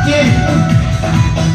Yeah.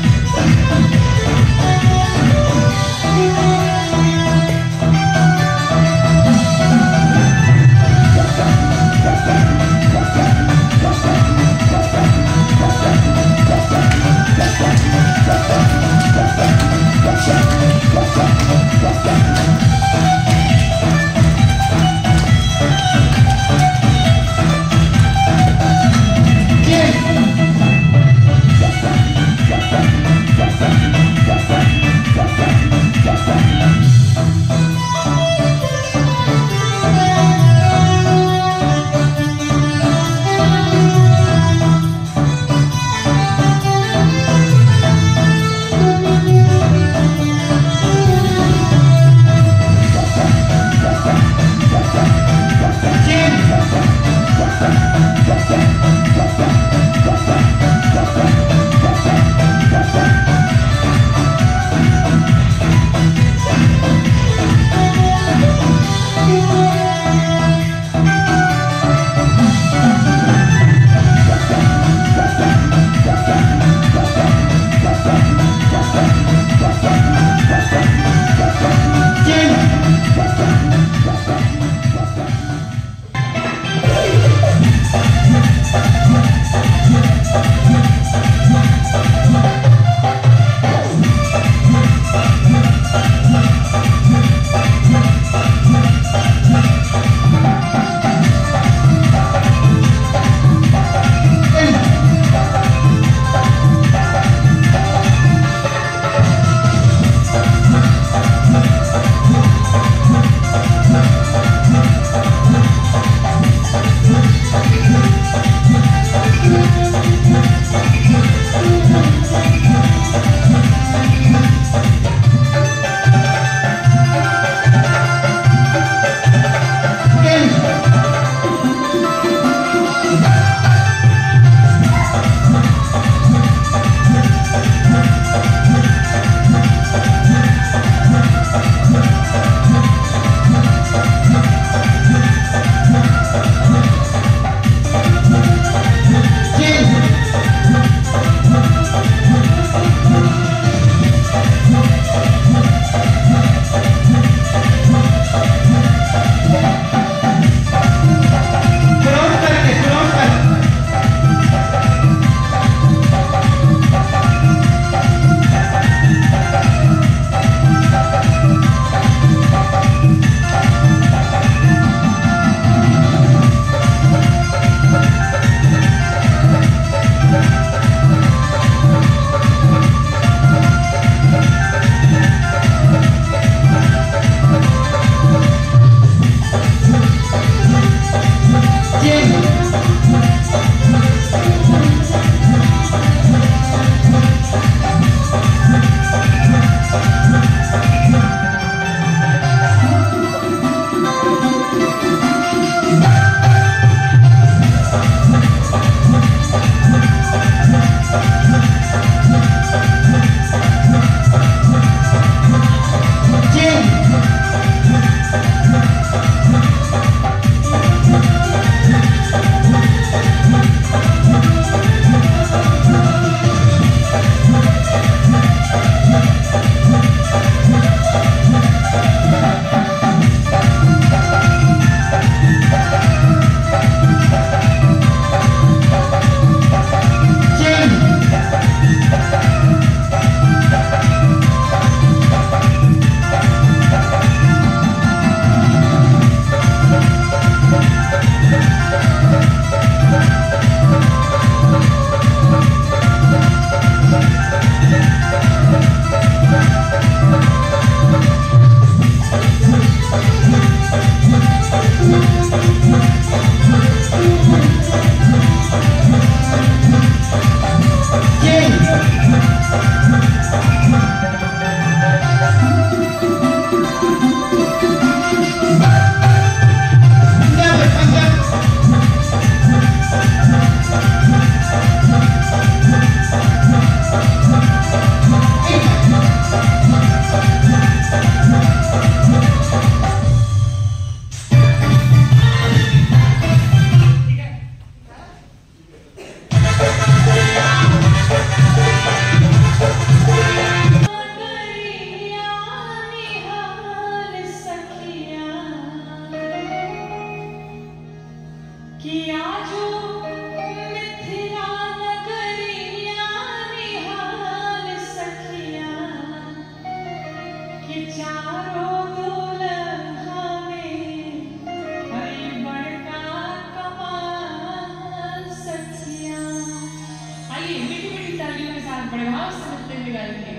बड़े भाव से नृत्य में गाएंगे।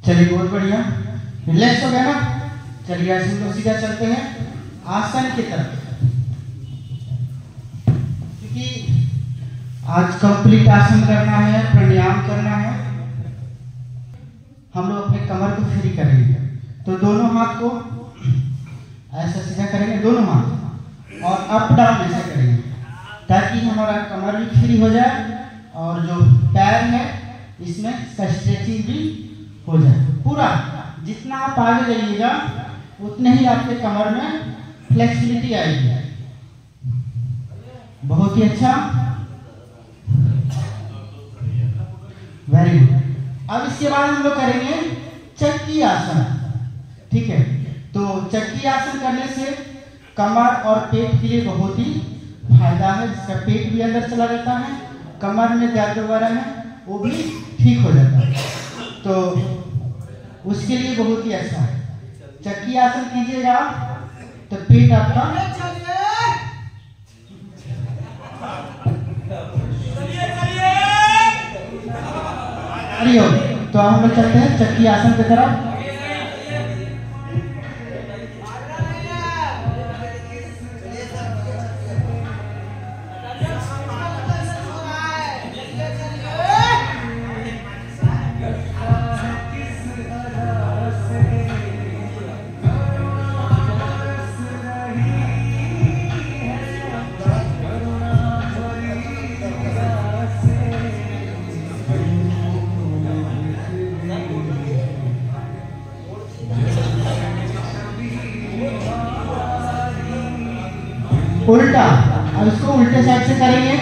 चलिए बहुत बढ़िया, रिलैक्स हो गया ना। चलिए आज हम लोग सीधा चलते हैं आसन की तरफ, क्योंकि आज कंप्लीट आसन करना है, प्राणायाम करना है। हम लोग अपने कमर को फ्री करेंगे, तो दोनों हाथ को ऐसा सीधा करेंगे, दोनों हाथ, और अप डाउन ऐसा करेंगे, ताकि हमारा कमर भी फ्री हो जाए और जो पैर है इसमें स्ट्रेचिंग भी हो जाए। पूरा जितना आप आगे जाइएगा उतने ही आपके कमर में फ्लेक्सिबिलिटी आएगी। बहुत ही अच्छा, वेरी गुड। अब इसके बाद हम लोग करेंगे चक्की आसन, ठीक है। तो चक्की आसन करने से कमर और पेट के लिए बहुत ही फायदा है, जिसका पेट भी अंदर चला जाता है, कमर में दर्द वगैरह है वो भी ठीक हो जाता है, तो उसके लिए बहुत ही अच्छा है। चक्की आसन कीजिएगा तो पेट आपका हरिओम। तो हम लोग चलते हैं चक्की आसन की तरफ। उल्टा, अब इसको उल्टे साइड से करेंगे।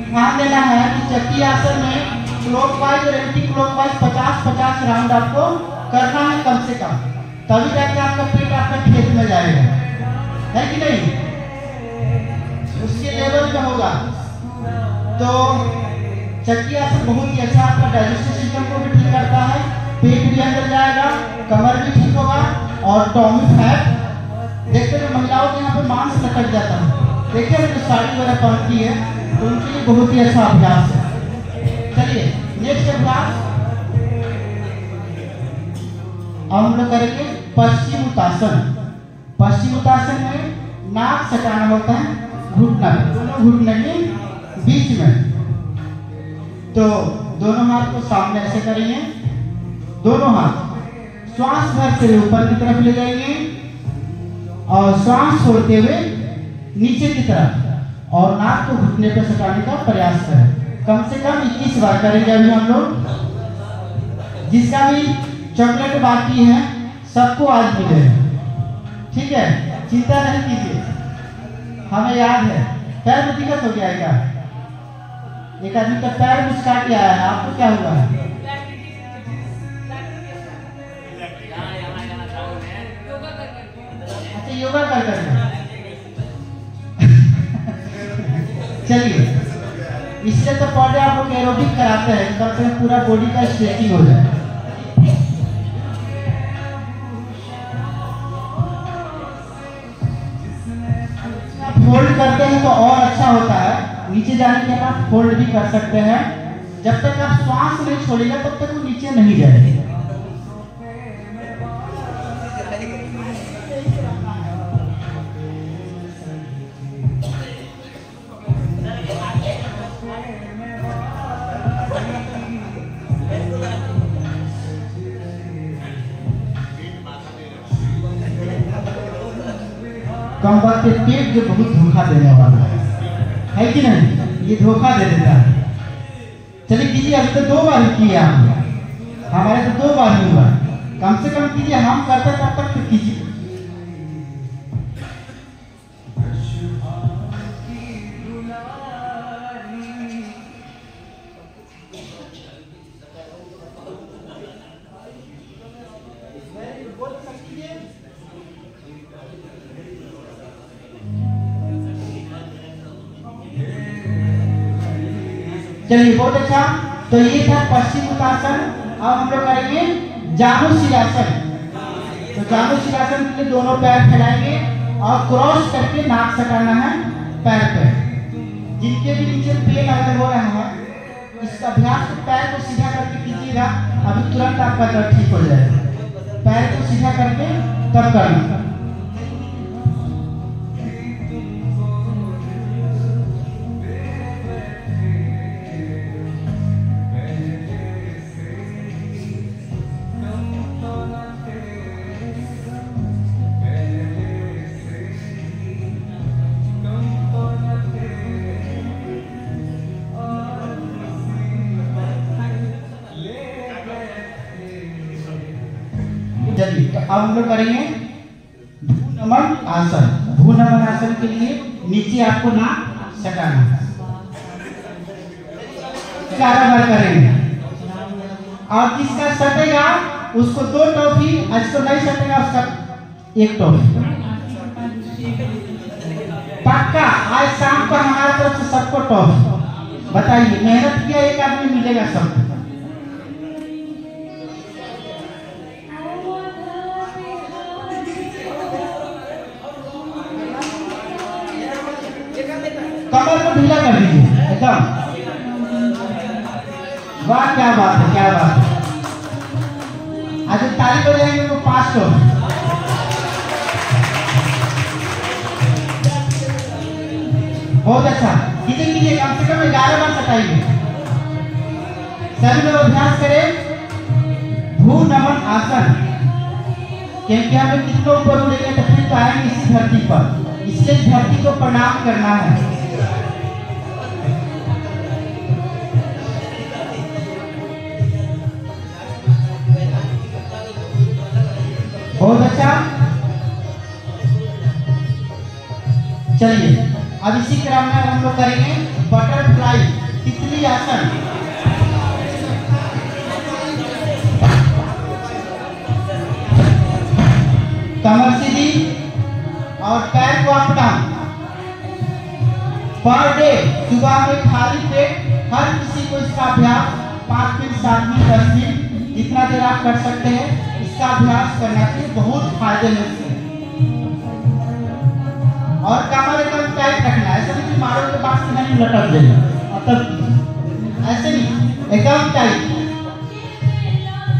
ध्यान देना है कि चक्की आसन में क्लॉकवाइज और एंटी क्लॉकवाइज 50-50 राउंड आपको करना है कम से कम, तभी जाके आपका पेट आपका खेत में जाएगा, है कि नहीं? उसके लेवल में होगा। तो चक्की आसन बहुत ही अच्छा आपका डाइजेस्टिव सिस्टम को भी ठीक करता है, पेट भी अंदर जाएगा, कमर भी ठीक होगा, और टॉमी फैट, देखते हैं महिलाओं के यहाँ पे मांस लटक जाता है, देखिए जो साड़ी वगैरह पहनती है, तो उनके लिए बहुत ही अच्छा अभ्यास है। चलिए नेक्स्ट अभ्यास अब हम लोग करेंगे पश्चिम उत्तासन। पश्चिम उत्तासन में नाक सटाना होता है घुटना, दोनों घुटने के बीच में। तो दोनों हाथ को सामने ऐसे करेंगे, दोनों हाथ श्वास भरते हुए ऊपर की तरफ ले जाएंगे और श्वास छोड़ते हुए नीचे की तरफ, और नाक को घुटने पर सटाने का प्रयास करें। कम से कम 21 बार करेंगे अभी हम लोग। जिसका भी चॉकलेट बाकी है सबको आज मिलेगा, ठीक है, चिंता नहीं कीजिए, हमें याद है। पैर में दिक्कत हो गया है क्या? एक आदमी का पैर मुचका के आया है, आपको क्या हुआ है? अच्छा, योगा कर करके। चलिए, इससे तो पहले आप लोग एरोबिक कराते हैं, कम से कम पूरा बॉडी का स्ट्रेचिंग हो जाए। फोल्ड करते हैं तो और अच्छा होता है, नीचे जाने के बाद फोल्ड भी कर सकते हैं। जब तक आप श्वास नहीं छोड़ेगा तब तक वो नीचे नहीं जाएगा। कम वक्त के पेट जो बहुत धोखा देने वाला है कि नहीं? ये धोखा दे देता है। चलिए कीजिए, अभी तो 2 बार किए आपने, हमारे तो 2 बार ही हुआ। कम से कम कीजिए, हम करते तब तक तो कीजिए। चलिए, बहुत अच्छा। तो ये था पश्चिमोत्तासन। अब हम लोग करेंगे जानुशीलासन। तो जानुशीलासन के लिए दोनों पैर फैलाएंगे और क्रॉस करके नाक सटाना है पैर पे। जिनके भी नीचे पेन अगर हो रहा है, इस अभ्यास को पैर को सीधा करके कीजिएगा, अभी तुरंत आपका दर्द ठीक हो जाएगा। पैर को सीधा करके तब करना। चलिए, तो अब हम लोग करेंगे भ्रूनमन आसन। भ्रूनमन आसन के लिए नीचे आपको नाक सटाना है। 11 बार करेंगे। और जिसका सटेगा उसको 2 टॉफी, जिसको नहीं सटेगा उसका 1 टॉफी। पक्का आज शाम को हमारे तरफ से सबको टॉफी। बताइए, मेहनत किया एक आदमी मिलेगा सबको। कमर को ढीला कर दीजिए एकदम। वाह, क्या बात है, क्या बात है। आज ताली बजाएंगे तो 5 टॉफी। बहुत अच्छा, कीजिए कीजिए, कम से कम 11 बार सटाइए। सभी लोग अभ्यास करें भ्रूनमन आसन, क्योंकि हमें कितना ऊपर उड़ेंगे तो फिर तो आएंगे इसी धरती पर, इसलिए धरती को प्रणाम करना है। बहुत अच्छा। चलिए, अब इसी क्रम में हम लोग करेंगे बटरफ्लाई, तितली आसन। कमर सीधी और पैर को अप डाउन। पर डे सुबह में खाली पेट हर किसी को इसका अभ्यास 5 मिनट, 7 मिनट, 10 मिनट, जितना देर आप कर सकते हैं इसका अभ्यास करना चाहिए। बहुत फायदे हैं इससे। और कमर एकदम टाइट रखना है, ऐसा नहीं कि मारो के बाद सीधा नहीं लटक जाएगा, तब ऐसे नहीं, एकदम टाइट।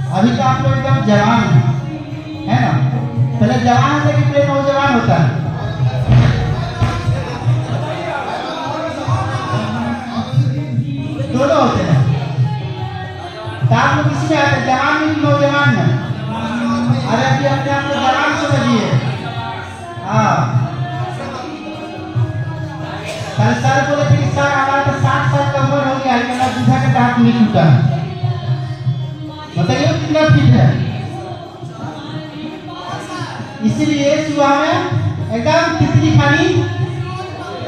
अभी तो आप लोग एकदम जवान है ना, पहले जवान होता है कि पहले नौजवान होता है? दोनों होते हैं। तो आप लोग किसी में आते हैं, जवान में कि नौजवान में? अरे अभी अपने आप को जवान समझिए। हाँ, कल सर बोले थे कि सर हमारा तो 60 साल का उम्र हो गया, मेरा दूधा का दांत नहीं टूटा। बताइए कितना फिट है। इसीलिए सुबह में एकदम तितली खानी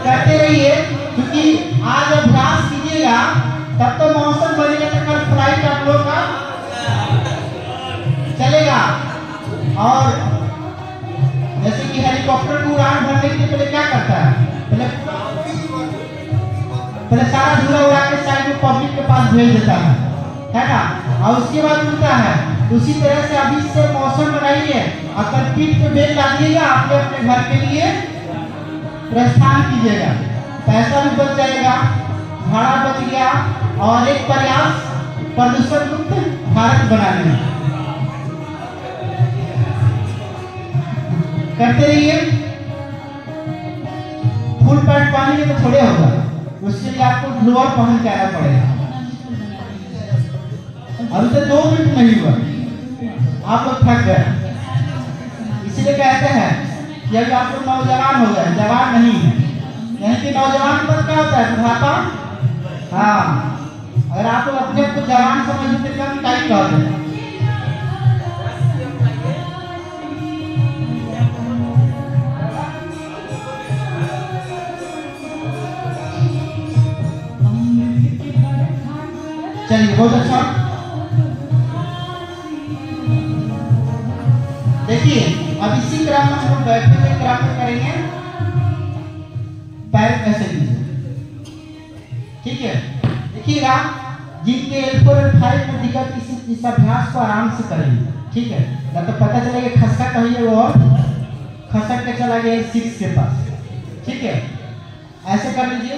करते रहिए, क्योंकि आज अभ्यास कीजिएगा तब तो मौसम बनेगा तो कल फ्लाइट आप लोग का चलेगा। और जैसे कि हेलीकॉप्टर को उड़ान भरने के लिए पहले क्या करता है, पहले सारा धुआं उड़ा के साइड में पब्लिक के पास भेज देता है ना, और उसके बाद उड़ता है। उसी तरह से अभी से मौसम बनाइए, अगर पीठ पे बेल डालिएगा अपने अपने घर के लिए प्रस्थान कीजिएगा, पैसा भी बच जाएगा, भाड़ा बच गया, और एक प्रयास प्रदूषण मुक्त भारत बनाने में करते रहिए। फुल पैंट पहनेंगे तो थोड़े होगा, उसके लिए आपको लोअर पहन के आना पड़ेगा। अभी तो 2 मिनट नहीं हुआ आप लोग थक गए, इसलिए कहते हैं कि अभी आप लोग नौजवान हो गए, जवान नहीं है। यानी कि नौजवान पर क्या होता है, बुढ़ापा। हाँ, अगर आप लोग अपने को जवान समझते तो हम टाइट कर दें। चलिए, बहुत अच्छा। देखिए, अब इसी क्रम में हम बैठने के क्रम में करेंगे पैर कैसे दीजिए, ठीक है। देखिएगा, जिनके L4 L5 में दिक्कत, इस अभ्यास को आराम से करेंगे, ठीक है। ना तो पता चलेगा खसका कहिए वो और खसक के चला गया L6 के पास, ठीक है। ऐसे कर लीजिए,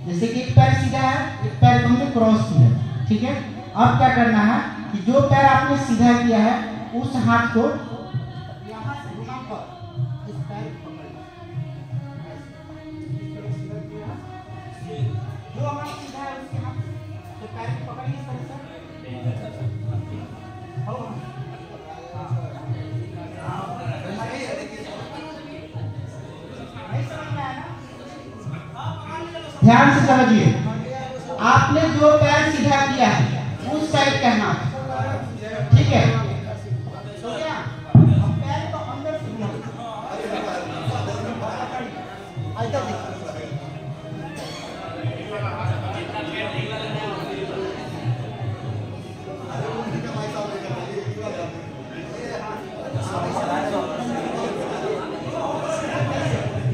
जैसे कि एक पैर सीधा है, एक पैर तुमने क्रॉस किया, ठीक है। अब क्या करना है कि जो पैर आपने सीधा किया है उस हाथ को यहाँ से घुमाकर इस पैर को पकड़ना, जो हमारा सीधा है उसके हाथ से पैर को पकड़िए इस तरह से। ध्यान से समझिए, आपने जो पैर सीधा किया है उस साइड का हाथ, ठीक है। तो क्या हम पैर को अंदर से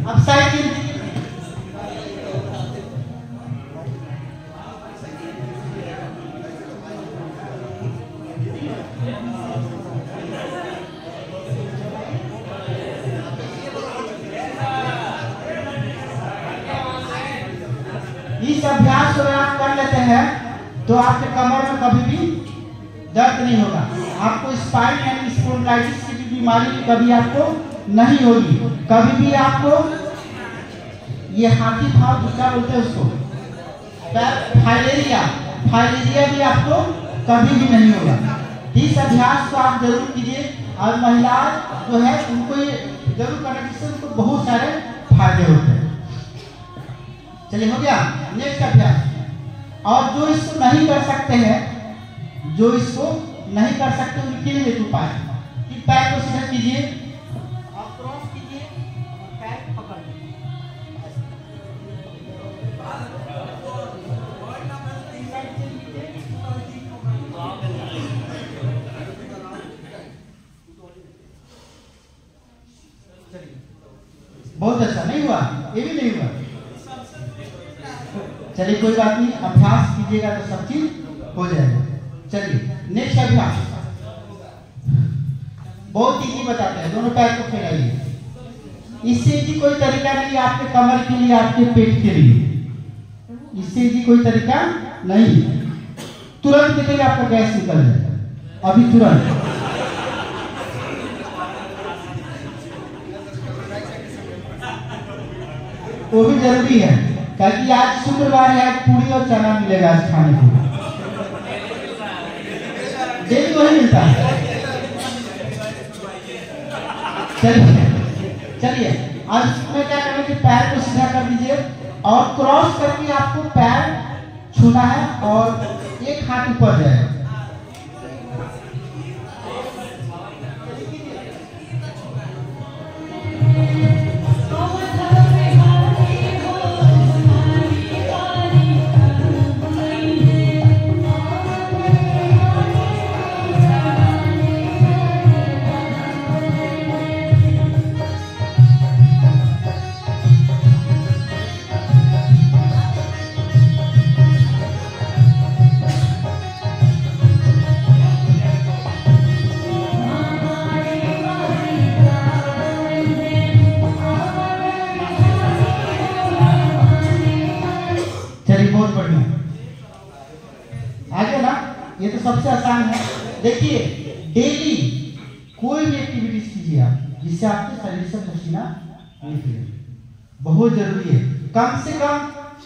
अब साइड इस अभ्यास को अगर आप कर लेते हैं तो आपके कमर में कभी भी दर्द नहीं होगा, आपको स्पाइन यानी स्पॉन्डिलाइटिस की बीमारी कभी आपको नहीं होगी, कभी भी आपको ये हाथी पांव झुका बोलते हैं उसको, फाइलेरिया भी आपको कभी भी नहीं होगा। इस अभ्यास को आप जरूर कीजिए, और महिला जो है उनको ये जरूर करना, जिससे उनको बहुत सारे फायदे होते हैं। चलिए, हो गया नेक्स्ट अभ्यास। और जो इसको नहीं कर सकते हैं, जो इसको नहीं कर सकते उनके लिए एक उपाय कि पैर को सीधा कीजिए और क्रॉस कीजिए और पैर को पकड़ लीजिए। बहुत अच्छा, नहीं हुआ, ये भी नहीं हुआ। चलिए, कोई बात नहीं, अभ्यास कीजिएगा तो सब चीज हो जाएगा। चलिए, नेक्स्ट अभ्यास बहुत इजी बताते हैं, दोनों पैर को फैलाइए। इससे जी कोई तरीका नहीं है आपके कमर के लिए, आपके पेट के लिए, इससे जी कोई तरीका नहीं। तुरंत देखेंगे आपका गैस निकल जाएगा, अभी तुरंत। वो भी जरूरी है, क्योंकि आज शुक्रवार है, पूरी और चना मिलेगा आज खाने को, डेली वही मिलता है। चलिए, आज इसमें क्या करें कि पैर को सीधा कर दीजिए और क्रॉस करके आपको पैर छूना है और एक हाथ ऊपर जाएगा। बढ़िया। आगे ना, ये तो सबसे आसान है। देखिए, डेली कोई भी एक्टिविटीज कीजिए आप जिससे आपके शरीर से पसीना निकले, बहुत जरूरी है। कम से कम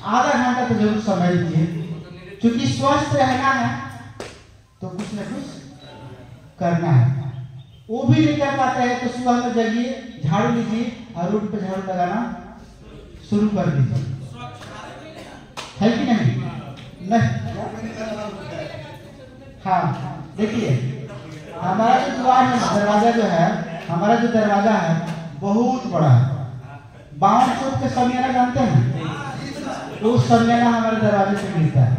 आधा घंटा तो जरूर समय दीजिए, क्योंकि स्वस्थ रहना है तो कुछ न कुछ करना है। वो भी नहीं कर पाते हैं तो सुबह में जगिए, झाड़ू लीजिए और रोड पे झाड़ू लगाना शुरू कर दीजिए, है कि नहीं? हाँ, देखिए हमारा जो द्वार है, दरवाजा जो है, हमारा जो दरवाजा है बहुत बड़ा है। 52 फुट के शमियाना जानते हैं? वो शमियाना हमारे दरवाजे से मिलता है।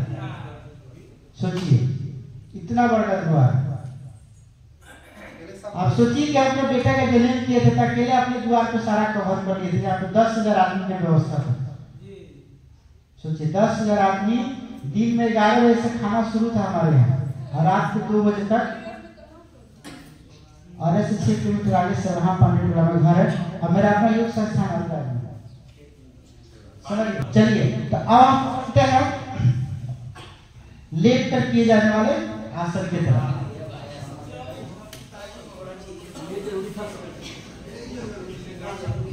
सोचिए, इतना बड़ा द्वार। आप सोचिए कि अपने बेटा का जन्म किए थे तो अकेले अपने द्वार पे सारा कवर कर लिए थे। आप 10,000 आदमी की व्यवस्था था। सोचिए, 10,000 आदमी, दिन में 11 बजे से खाना शुरू था हमारे यहाँ और रात को 2 बजे तक। और ऐसे 6 किलोमीटर आगे सरहा पांडेटोला में घर है और मेरा अपना योग संस्थान आता है। समझ? चलिए, तो अब हम लेट कर किए जाने वाले आसन की तरफ।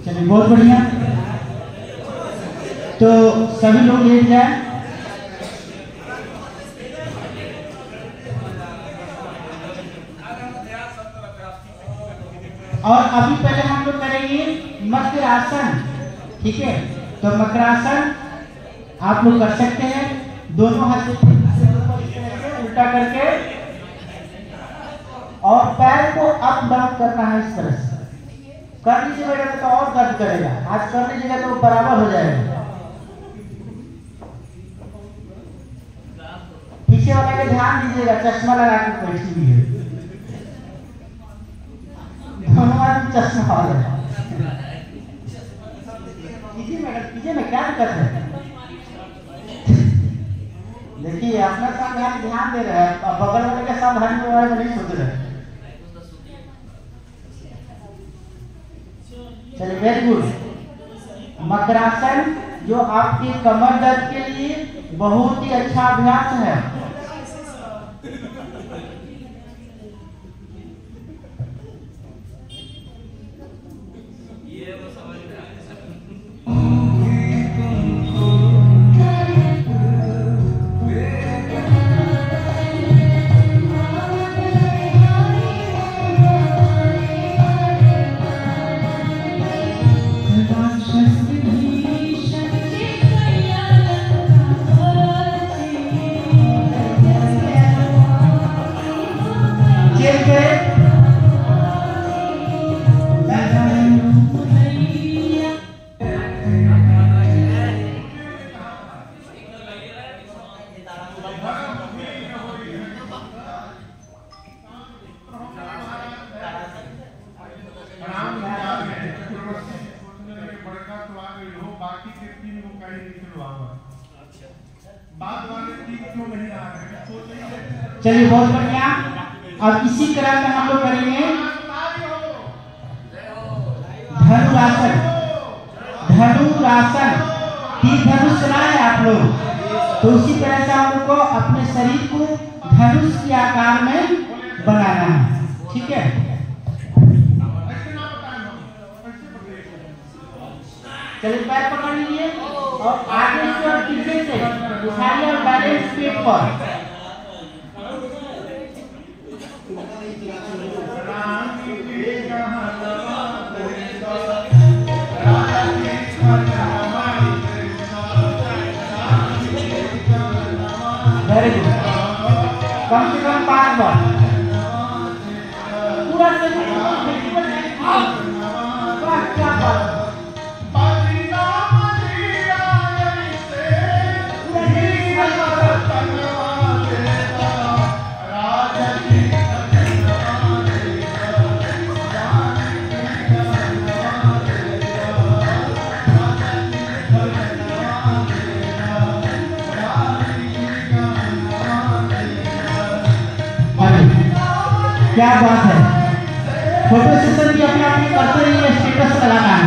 चलिए, बहुत बढ़िया। तो सभी लोग लेट जाए। और अभी पहले हम लोग करेंगे मकरासन, ठीक है? तो मकरासन आप लोग कर सकते हैं, दोनों हाथ से उल्टा करके, और पैर को अप डाउन करना है इस तरह से। कर लीजिएगा तो और दर्द करेगा, आज कर लीजिएगा तो बराबर हो जाएगा। पीछे वाला के ध्यान दीजिएगा, चश्मा लगा के बैठी हुई है, दोनों आदमी चश्मा वाले। कीजिए मैडम, कीजिए ना, क्या दिक्कत है? देखिए, अपना सावधानी ध्यान दे रहे हैं, बगल वाले के सावधानी के बारे में नहीं सोच रहे। चलिए, वेरी गुड। मकरासन जो आपकी कमर दर्द के लिए बहुत ही अच्छा अभ्यास है। चलिए, बहुत बढ़िया। अब इसी क्रम में हम लोग करेंगे धनुरासन। धनुरासन, तीर धनुष सुना है आप लोग? तो उसी तरह से हम लोग को अपने शरीर को धनुष के आकार में बनाना है, ठीक है? चलिए, पैर पकड़ लीजिए और आगे से और पीछे से उठाइए और बैलेंस पेट पर। Very good. कम से कम 5 बार पूरा क्या बात। क्या बात है। फोटो सेशन भी अपने आप करते रहिए, स्टेटस लगाना है।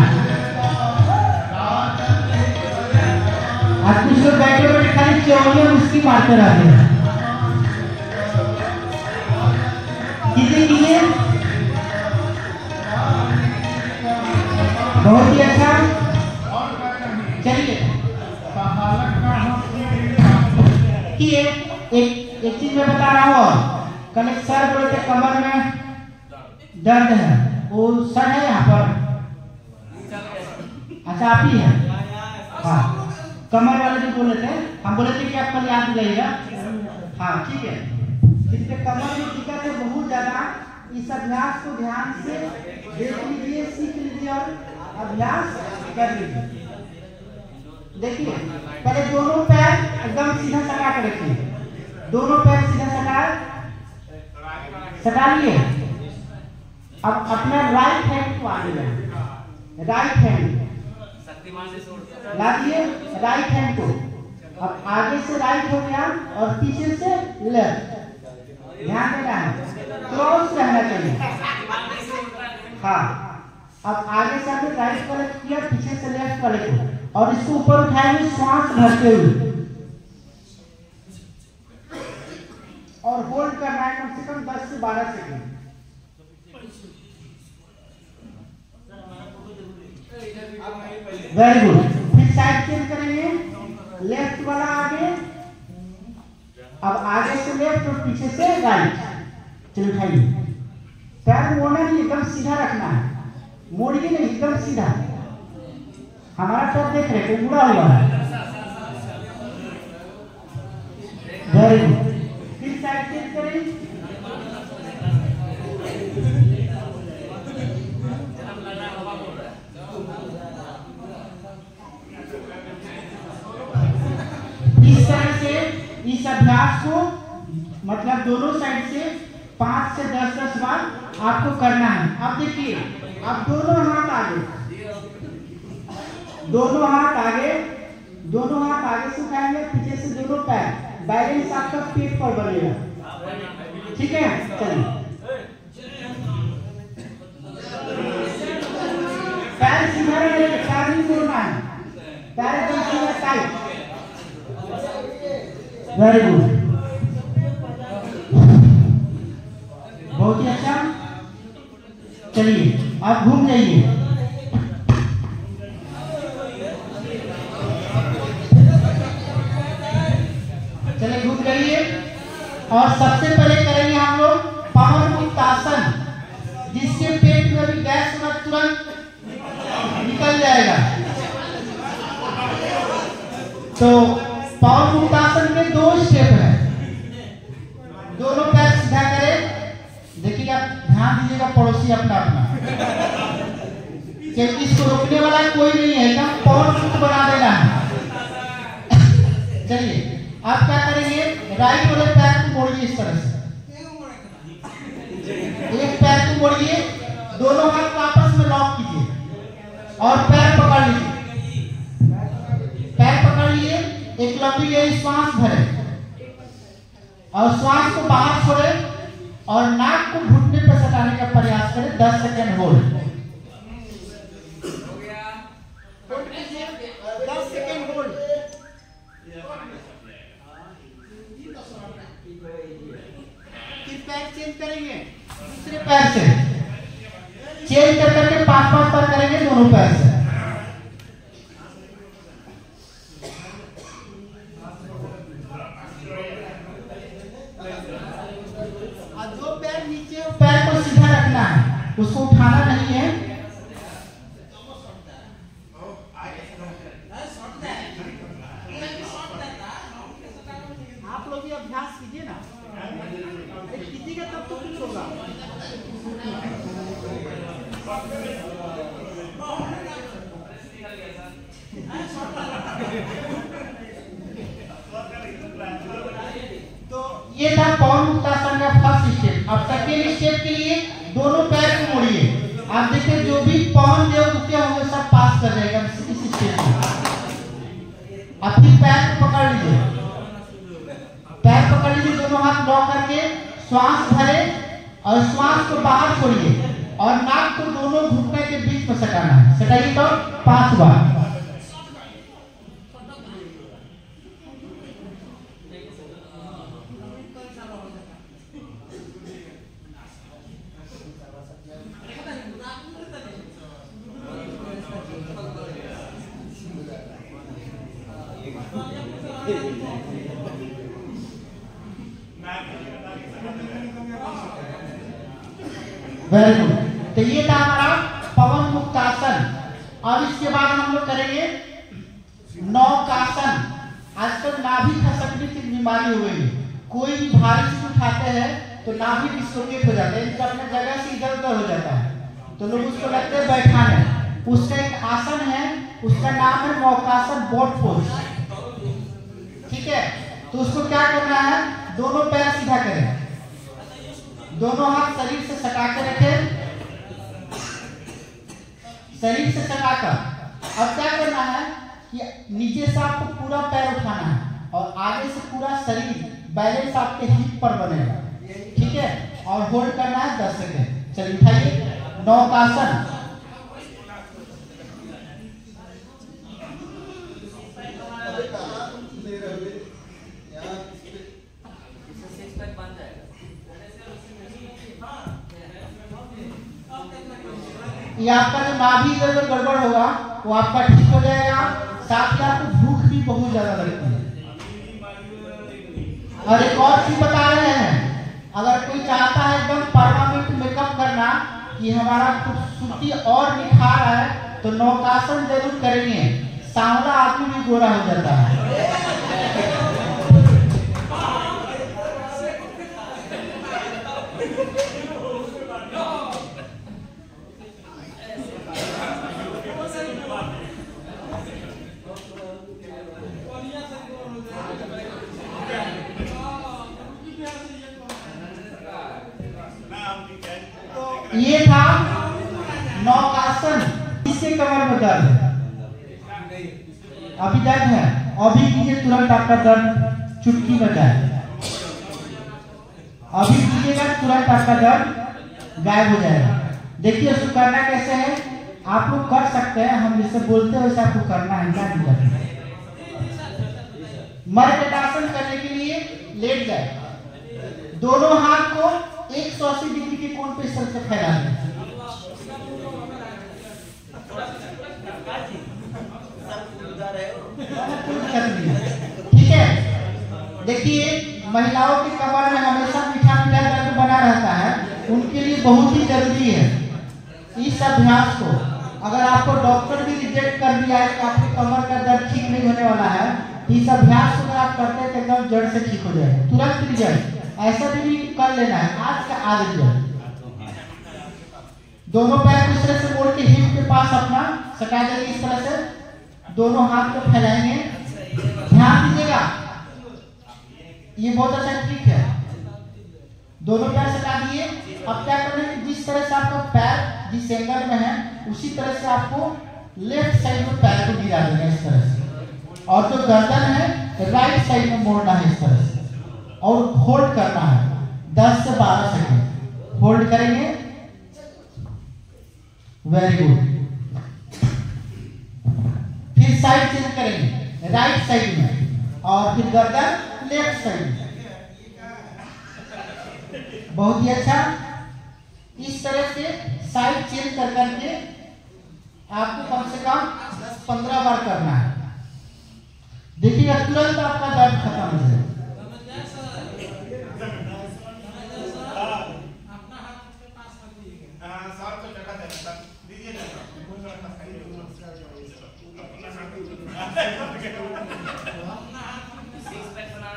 आज कुछ लोग बैठे बैठे खाली चौड़ियां उसकी मारते रहते हैं। कितनी कीजिए, बहुत ही अच्छा। चलिए कि एक चीज मैं बता रहा हूँ। कल एक सर बोले थे कमर में दर्द है, वो सर है यहाँ पर? अच्छा आप ही है? हाँ, कमर वाले जो बोले थे, हम बोले थे कि आप कल याद दिलाइएगा। हाँ ठीक है, जिसके कमर में दिक्कत है बहुत ज्यादा, इस अभ्यास को ध्यान से देख लीजिए, सीख लीजिए और अभ्यास कर लीजिए। देखिए पहले दोनों पैर एकदम सीधा सटा कर रखिए, दोनों पैर सीधा सटा लिए। अब अपना राइट हैंड को आगे लाइए, राइट हैंड ला दिए, राइट हैंड को। अब आगे से राइट हो गया और पीछे से लेफ्ट, ध्यान देना है, क्रॉस रहना चाहिए। हाँ, अब आगे से आपने राइट वाले किया, पीछे से लेफ्ट वाले को, और इसको ऊपर उठाएंगे श्वास भरते हुए और होल्ड करना है कम से कम 10 से 12 सेकंड। Very good. फिर साइड चेंज करेंगे, लेफ्ट वाला आगे, अब आगे से लेफ्ट और पीछे से राइट। चलो उठाइए, पैर मोड़ना नहीं, एकदम सीधा रखना है, मोड़िए नहीं, एकदम सीधा। हमारा पैर देख रहे थे मुड़ा हुआ है। Very good. फिर साइड चेंज करें, इस तरह से इस अभ्यास को मतलब दोनों साइड से 5 से 10 बार आपको करना है। अब देखिए, अब दोनों हाथ आगे, दोनों हाथ आगे, दोनों हाथ आगे से उठाएंगे, पीछे से दोनों पैर, बैलेंस आपका पेट पर बनेगा। ठीक है, चलिए पैर सीधा रहेगा, पैर नहीं मोड़ना है, पैर एकदम सीधा टाइट। वेरी गुड, बहुत ही अच्छा। चलिए आप घूम जाइए। चलिए घूम जाइए और सबसे पहले करेंगे हम लोग पवन मुक्तासन, जिसके पेट में भी गैस होगा तुरंत निकल जाएगा। तो पवन मुक्तासन के 2 स्टेप है, दोनों पैर सीधा करें। देखिए आप ध्यान दीजिएगा, पड़ोसी अपना अपना, क्योंकि इसको रोकने वाला कोई नहीं है, एकदम पवन मुक्त बना देना है। चलिए आप क्या करेंगे, राइट वाले पैर को मोड़िए इस तरह से, एक पैर को मोड़िए, दोनों हाथ को आपस में लॉक कीजिए और पैर पकड़ लीजिए, पैर पकड़ लिए, एक लंबी गहरी श्वास भरे और श्वास को बाहर छोड़े और नाक को घुटने पर सटाने का प्रयास करें। 10 सेकंड होल्ड, 10 सेकंड होल्ड। फिर पैर चेंज करेंगे, दूसरे पैर से चेंज कर करके 5-5 बार करेंगे दोनों पैर से। पैर को सीधा रखना है, उसको उठाना नहीं है। आप लोग ये अभ्यास कीजिए ना, कीजिएगा तब तो कुछ होगा। तो ये था पवन मुक्तासन का फर्स्ट स्टेप। अब सेकेंड स्टेप के लिए दोनों पैर को मोड़िए। आप देखिए जो भी पवन देव रुके होंगे सब पास कर जाएगा इस स्टेप में। अब फिर पैर को पकड़ लीजिए, पैर पकड़ लीजिए, दोनों हाथ लॉक करके श्वास भरे और श्वास को बाहर छोड़िए और नाक को दोनों घुटने के बीच में सटाना है। सटाइए तो 5 बार। Very good. तो ये था हमारा पवन मुक्तासन। अब इसके बाद हम लोग करेंगे नौकासन। आजकल नाभि खसकने की बीमारी हो गई है, कोई भी भारी चीज उठाते हैं तो नाभि डिस्लोकेट हो जाता है, इनका अपने जगह से इधर उधर हो जाता है, तो लोग उसको लगते हैं बैठाने। उसका एक आसन है, उसका नाम है नौकासन, बोट पोज। ठीक है, तो उसको क्या करना है, दोनों पैर सीधा करें, दोनों हाथ शरीर से सटा के रखें, शरीर से सटाकर। अब क्या करना है कि नीचे से आपको पूरा पैर उठाना है और आगे से पूरा शरीर, बैलेंस आपके हिप पर बनेगा। ठीक है, और होल्ड करना है 10 सेकेंड। चलिए उठाइए, नौकासन। ये आपका जो नाभि इधर गड़बड़ होगा वो आपका ठीक हो जाएगा, साथ ही आपको भूख भी बहुत ज्यादा लगती है। और एक और चीज बता रहे हैं, अगर कोई चाहता है एकदम परमानेंट मेकअप करना कि हमारा खूबसूरती और निखार है, तो नौकासन जरूर करेंगे, सांवला आदमी भी गोरा हो जाता है। ये था नौकासन। इससे कमर में दर्द है, अभी दर्द है, अभी कीजिए, तुरंत आपका दर्द चुटकी में जाए। अभी कीजिएगा, तुरंत आपका दर्द गायब हो जाएगा। देखिए उसको करना कैसे है, आप लोग कर सकते हैं, हम जैसे बोलते हैं वैसे आपको करना है। क्या नहीं करना, मर्कटासन करने के लिए लेट जाए, दोनों हाथ को 180 डिग्री के कोण पे इस तरह से फैला दें। ठीक है, देखिए महिलाओं की कमर में हमेशा मीठा मीठा दर्द बना रहता है, उनके लिए बहुत ही जरूरी है इस अभ्यास को। अगर आपको डॉक्टर भी रिजेक्ट कर दिया है कि आपकी कमर का दर्द ठीक नहीं होने वाला है, इस अभ्यास को अगर आप करते हैं तो एकदम जड़ से ठीक हो जाएगा, तुरंत रिजल्ट। ऐसा भी कर लेना है, आज का आज रिजल्ट। दोनों पैर इस तरह से मोड़ के हिप के पास अपना सटा देंगे, इस तरह से दोनों हाथ को फैलाएंगे। ध्यान दीजिएगा, ये बहुत अच्छा ट्रिक है। दोनों पैर सटा दिए। अब क्या करना है, जिस तरह से आपका पैर जिस एंगल में है उसी तरह से आपको लेफ्ट साइड में पैर को गिरा देना इस तरह से, और जो गर्दन है राइट साइड में मोड़ना है इस तरह से, और होल्ड करना है 10 से 12 सेकंड होल्ड करेंगे। Very good. फिर साइड चेंज करेंगे, राइट साइड में, और फिर गर्दन लेफ्ट साइड में। बहुत ही अच्छा। इस तरह से साइड चेंज कर करके आपको कम से कम 15 बार करना है। देखिएगा तुरंत आपका दर्द खत्म हो जाएगा।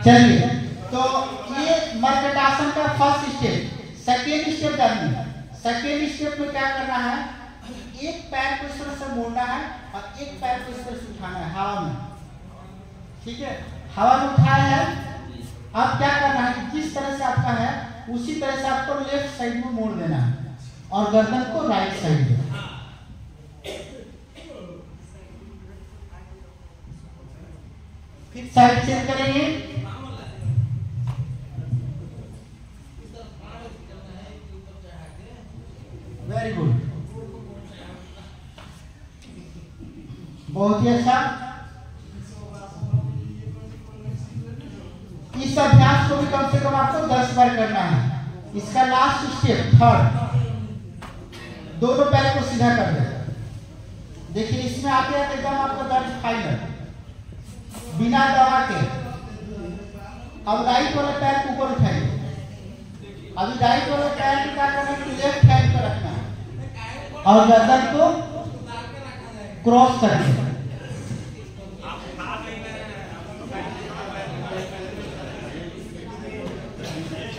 चलिए, तो ये मर्कटासन का फर्स्ट स्टेप। सेकेंड स्टेप जानिए। सेकेंड स्टेप में क्या करना है, एक पैर को इस तरह से मोड़ना है और एक पैर को इस तरह से उठाना है हवा में। ठीक है, हवा में उठाया है। अब क्या करना है, जिस तरह से आपका है उसी तरह से आपको लेफ्ट साइड में मोड़ देना है और गर्दन को राइट साइड में। फिर साइड चेंज करेंगे। वेरी गुड, बहुत ही अच्छा। इस अभ्यास को भी कम से कम आपको 10 बार करना है। इसका लास्ट स्टेप थर्ड, दोनों पैर को सीधा कर दे। देखिए इसमें आते हैं एकदम आपका दर्द फाइनल, बिना दबा के। अब राइट वाले पैर को ऊपर उठाइए। अभी राइट वाले पैर की क्या करना है, लेफ्ट हैंड पर और गर्दन को क्रॉस करके।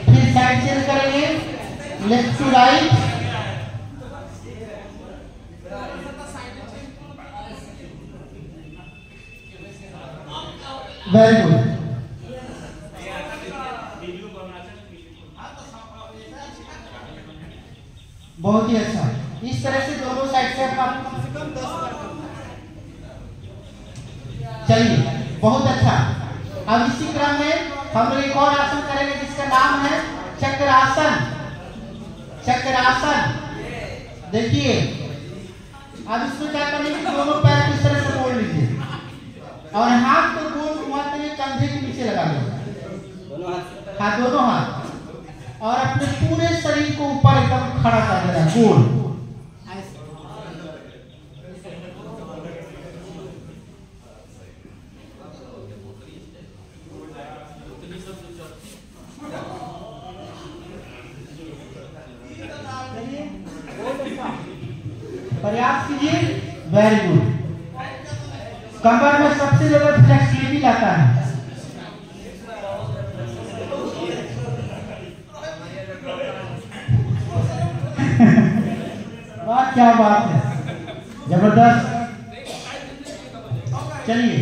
फिर साइड चेंज करेंगे, left to right. Very good. बहुत ही अच्छा। इस तरह से दोनों साइड से आप कम से कम 10 बार करना है। चलिए, बहुत अच्छा। अब इसी क्रम में हम लोग एक और आसन करेंगे जिसका नाम है चक्रासन। चक्रासन देखिए, अब इसमें क्या करेंगे, दोनों पैर को इस तरह से मोड़ लीजिए और हाथ को गोल घुमाते हुए कंधे के नीचे लगा लो। हाँ, दोनों हाथ, और अपने पूरे शरीर को ऊपर एकदम खड़ा कर देना, गोल। प्रयास कीजिए। Very good. कमर में सबसे ज्यादा फ्लेक्सिबिलिटी लाता है। वाह, क्या बात है, जबरदस्त। चलिए,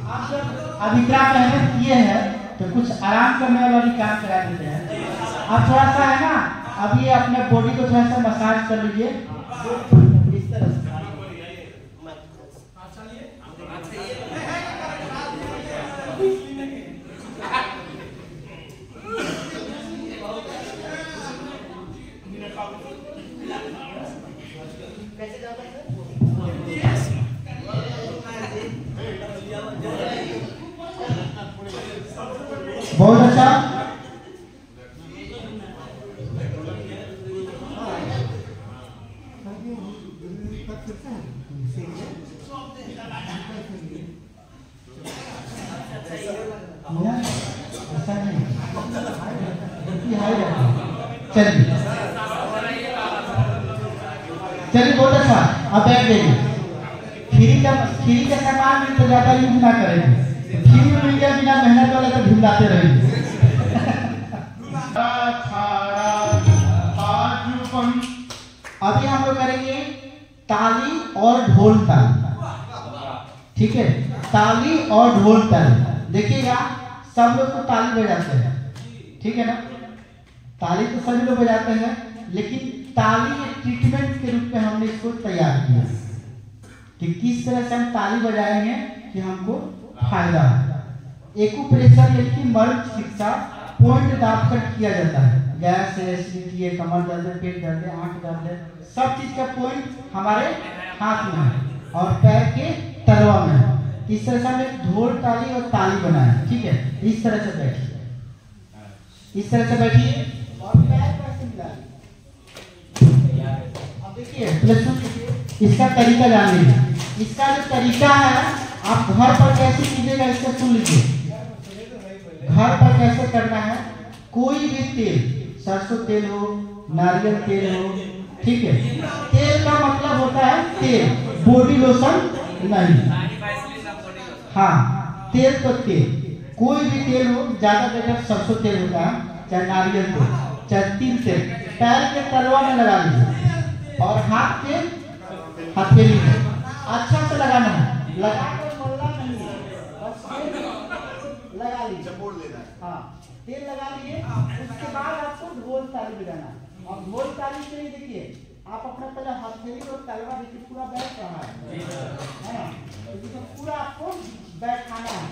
आप जब अभिक्राम मेहनत किए हैं तो कुछ आराम करने वाली काम करा देते हैं। आप थोड़ा सा है ना, अभी अपने बॉडी को थोड़ा सा मसाज कर लीजिए इस तरह से। बहुत अच्छा। चलिए चलिए, बहुत अच्छा। अब बैठ जाइए। खीरी का सामान में तो ज्यादा यूज ना करेंगे, खीरी मिल जाए बिना मेहनत वाले तो ढूंढाते रहेंगे। अभी हम लोग करेंगे ताली और ढोल ताली। ठीक है, ताली और ढोल ताली। देखिएगा, सब लोग तो ताली बजाते हैं, ठीक है ना, ताली तो सभी लोग बजाते हैं, लेकिन ताली एक ट्रीटमेंट के रूप में हमने इसको तैयार किया कि किस तरह से हम ताली बजाएंगे कि हमको फायदा है। एक्यूप्रेशर यानी कि मर्म चिकित्सा पॉइंट दाब कर किया जाता है। गैस है, एसिडिटी है, कमर दर्द है, पेट दर्द है, आंख दर्द है, सब चीज का पॉइंट हमारे हाथ में है और पैर के तलवा में है। इस तरह से हमने ढोल ताली और ताली बनाया। ठीक है, इस तरह से बैठिए, इस तरह से बैठिए और पैर कैसे मिलाइए। अब देखिए, इसका तरीका जान लीजिए। इसका जो तरीका है, आप घर पर कैसे कीजिएगा इसको सुन लीजिए। घर पर कैसे करना है, कोई भी तेल, सरसों तेल हो, नारियल तेल हो, ठीक है, तेल का मतलब होता है तेल, बॉडी लोशन नहीं। हाँ, तेल तो तेल, कोई भी तेल हो, ज्यादा बेटर सरसों तेल होता है, चाहे नारियल तेल, चाहे तिल तेल, पैर के तलवा में लगा लीजिए और हाथ के हथेली में अच्छा से लगाना है। लगाकर मल्ला नहीं है, बस लगा लीजिए। हाँ, तेल लगा लिए, उसके बाद आपको ढोल ताली बजाना है। और ढोल ताली से ही देखिए, आप अपना पहले हथेली और तलवा देखिए पूरा बैठ रहा है, तो पूरा आपको बैठाना है।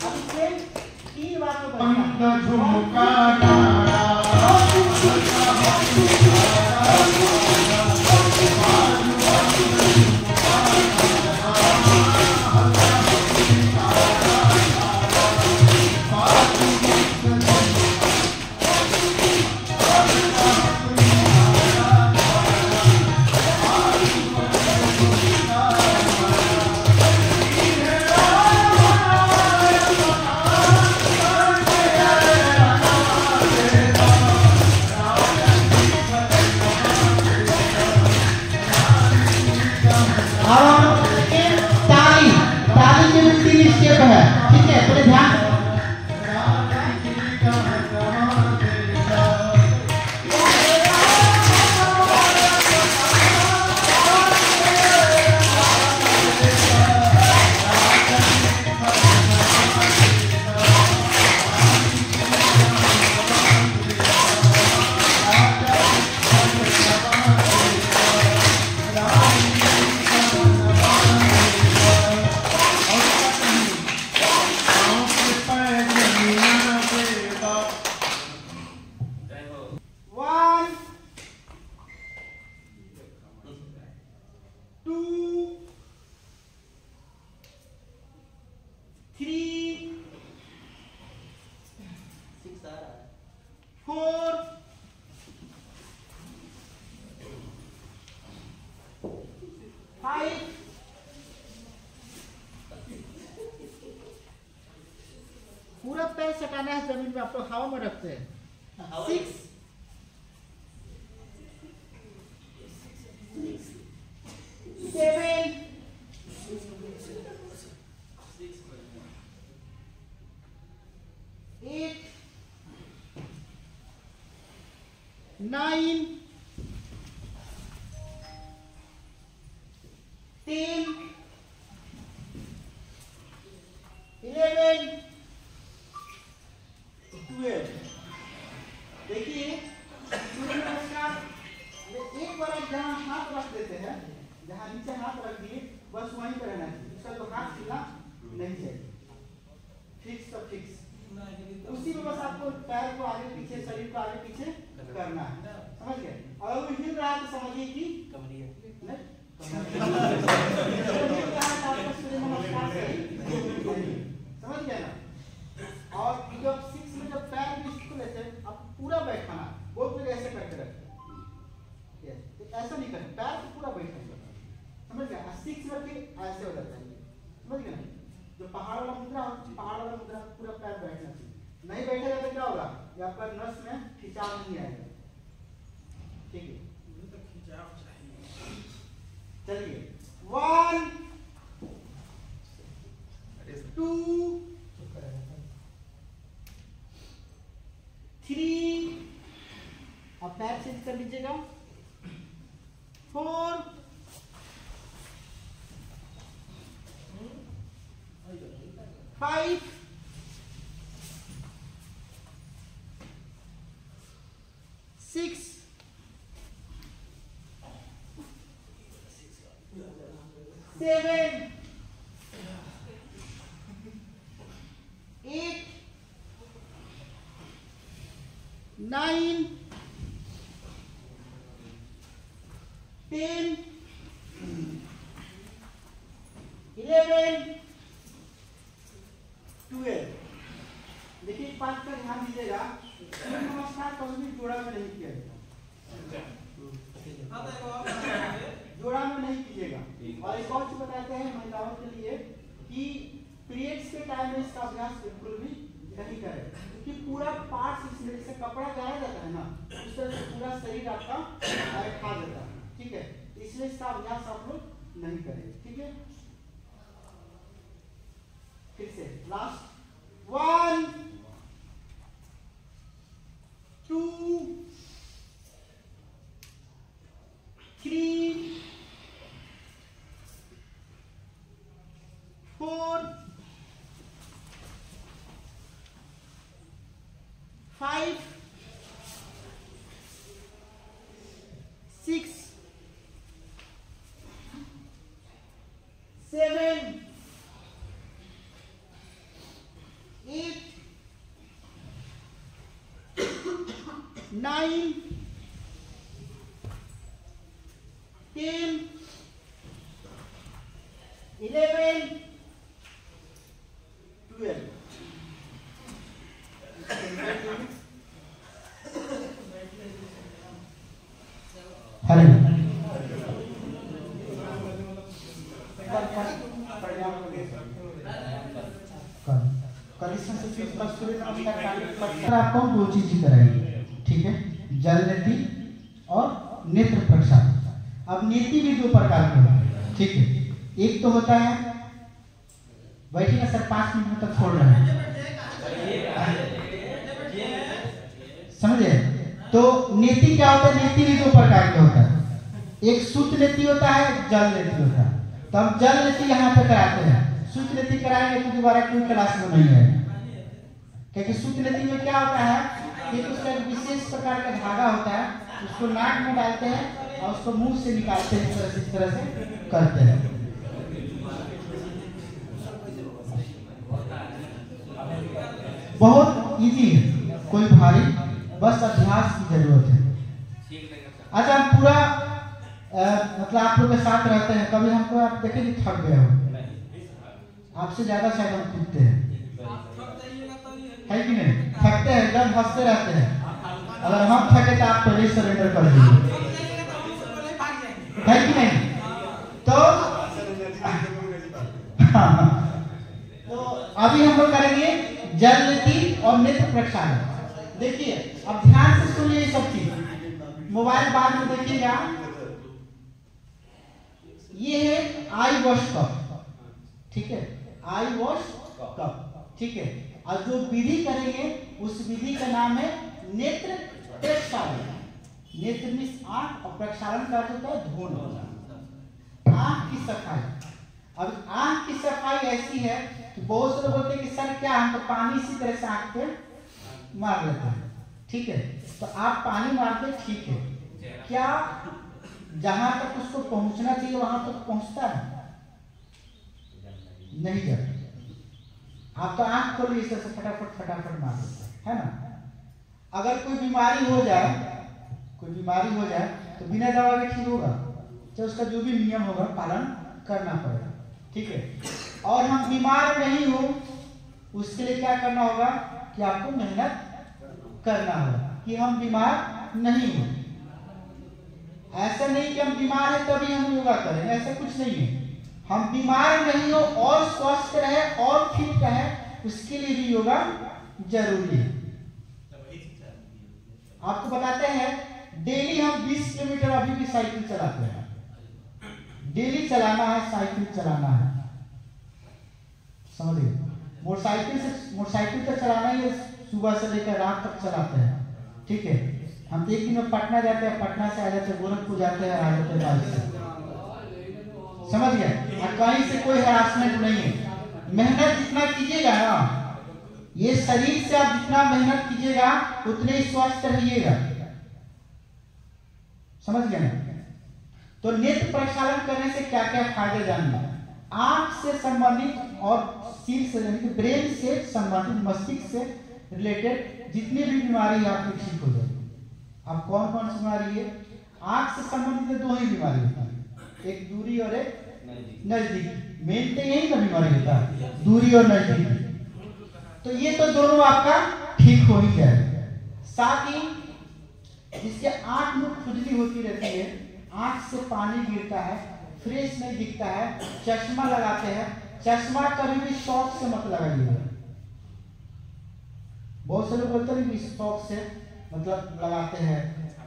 अब इसमें 3 बार ठीक है, पूरे ध्यान से। पूरा पैर सटाना है जमीन में, आप लोग हवा में रखते हैं। 6 7 8 9 10 11 12। देखिए सूर्य नमस्कार में एक बार आप जहाँ हाथ रख देते हैं, जहाँ नीचे हाथ रख दिए बस वहीं पर रहना चाहिए, उसका तो हाथ हिलना नहीं चाहिए। फिक्स तो फिक्स, उसी में बस आपको पैर को आगे पीछे, शरीर को आगे पीछे करना है, समझ गए। और अगर वो हिल रहा है तो समझिए कि सूर्य नमस्कार समझ गए ना। और जब 6 में जब पैर भी इसको लेते हैं, आप पूरा बैठाना, वो फिर ऐसे करके रखते हैं, ऐसा नहीं करते, पैर को पूरा बैठेंगे, समझ गए। 6 में फिर ऐसे हो जाता है, समझ गए ना। जो पहाड़ वाला मुद्रा, पहाड़ वाला मुद्रा पूरा पैर बैठना चाहिए, नहीं बैठेगा तो क्या होगा, ये आपका नस में खिंचाव नहीं आएगा, ठीक है। चलिए 1 2 3, अब पैर चेंज कर लीजिएगा, 4 5 6 7 8 9 10 11 12। देखिए एक बात का ध्यान दीजिएगा, सूर्य नमस्कार कभी भी जोड़ा में नहीं किया जाता, जोड़ा में नहीं कीजिएगा। और एक और चीज बताते हैं महिलाओं के लिए कि पीरियड्स के टाइम में इसका अभ्यास बिल्कुल भी नहीं करें, क्योंकि पूरा पार्ट इसमें जैसे कपड़ा गाया जाता है ना, उस तरह से पूरा शरीर आपका खा जाता है, ठीक है। इसलिए इसका अभ्यास आप लोग नहीं करें, ठीक है। फिर से लास्ट 1 2 3 4 5 6 7 8 9 10 11 12। आपको दो चीज कराएंगे, ठीक है, जल नेति और नेत्र प्रक्षालन। अब नेति भी दो प्रकार के होते हैं, ठीक है। एक तो होता है बैठिए ना सर, 5 मिनट तक छोड़ रहे हैं, समझे? तो नेति क्या होता है? नेति भी 2 प्रकार का होता है, एक शुद्ध नेति होता है, एक जल नेति होता है। तो हम जल नेति यहाँ पे कराते हैं, शुद्ध नेति कराएंगे तो दोबारा कोई क्लास में नहीं है, क्योंकि शुद्ध नेति में क्या होता है कि उसका एक विशेष प्रकार का धागा होता है, उसको नाक में डालते हैं और उसको मुंह से निकालते हैं, इस तरह से करते हैं। बहुत इजी है, कोई भारी, बस अभ्यास की जरूरत है। अच्छा, हम पूरा मतलब आप लोग के साथ रहते हैं, कभी हमको आप देखेंगे थक गए हो, आपसे ज्यादा शायद हम कूदते हैं, है कि नहीं? थकते हैं, एकदम हंसते रहते हैं। अगर हम थके तो आप पहले सरेंडर कर दीजिए, है कि नहीं? तो तो अभी हम लोग करेंगे जल नीति और नेत्र प्रक्षालन। देखिए, अब ध्यान से सुनिए ये सब चीज, मोबाइल बाद में देखिएगा। ये है आई वॉश कप, ठीक है, आई वॉश कप, ठीक है। और जो विधि करेंगे उस विधि का नाम है नेत्र प्रक्षालन। नेत्र मीन्स आंख और प्रक्षालन का अर्थ होता है धोना, आंख की सफाई। अब आंख की सफाई ऐसी है कि बहुत से लोग बोलते हैं कि सर क्या हम तो पानी इसी तरह से आंख पे मार लेते हैं, ठीक है। तो आप पानी मारते ठीक है, क्या जहां तक उसको पहुंचना चाहिए वहां तक पहुंचता है? नहीं जाता। आप तो आंख खोलिए इसे फटाफट मार देते हैं, है ना? अगर कोई बीमारी हो जाए तो बिना दवा के ठीक होगा? तो उसका जो भी नियम होगा पालन करना पड़ेगा, ठीक है। और हम बीमार नहीं हो उसके लिए क्या करना होगा कि आपको मेहनत करना होगा कि हम बीमार नहीं हो। ऐसा नहीं कि हम बीमार हैं तभी हम योगा करें, ऐसा कुछ नहीं है। हम बीमार नहीं हो और स्वस्थ रहे और फिट रहे, उसके लिए भी योगा जरूरी है। आपको बताते हैं डेली हम 20 किलोमीटर अभी भी साइकिल चलाते हैं, डेली चलाना है, साइकिल चलाना है, समझिए। मोटरसाइकिल तो चलाना ही है, सुबह से लेकर रात तक चलाते हैं, ठीक है। हम एक दिन में पटना जाते हैं, पटना से आ जाते हैं, गोरखपुर जाते हैं, आ जाते हैं बाइक से, समझ गए? और कहीं से कोई हरासमेंट नहीं है। मेहनत जितना कीजिएगा ना, ये शरीर से आप जितना मेहनत कीजिएगा उतने ही स्वस्थ रहिएगा, समझ गए ना? तो नेत्र प्रक्षालन करने से क्या क्या फायदे जानिए। आंख से संबंधित और सिर से यानी कि ब्रेन से संबंधित, मस्तिष्क से रिलेटेड जितनी भी बीमारी है आपकी ठीक हो जाएगी। अब कौन कौन सी बीमारी है? आंख से संबंधित 2 ही बीमारी होती है, एक दूरी और एक नजदीक। मेन तो यही ना बीमारी होता है, दूरी और नजदीक। तो ये तो दोनों आपका ठीक हो ही जाएगा। साथ ही जिसके आंख में खुजली होती रहती है, आंख से पानी गिरता है, फ्रेश नहीं दिखता है, चश्मा लगाते हैं, चश्मा कभी भी शौक से मत लगाइएगा। बहुत से लोग बोलते हैं कि शौक से मतलब लगाते हैं।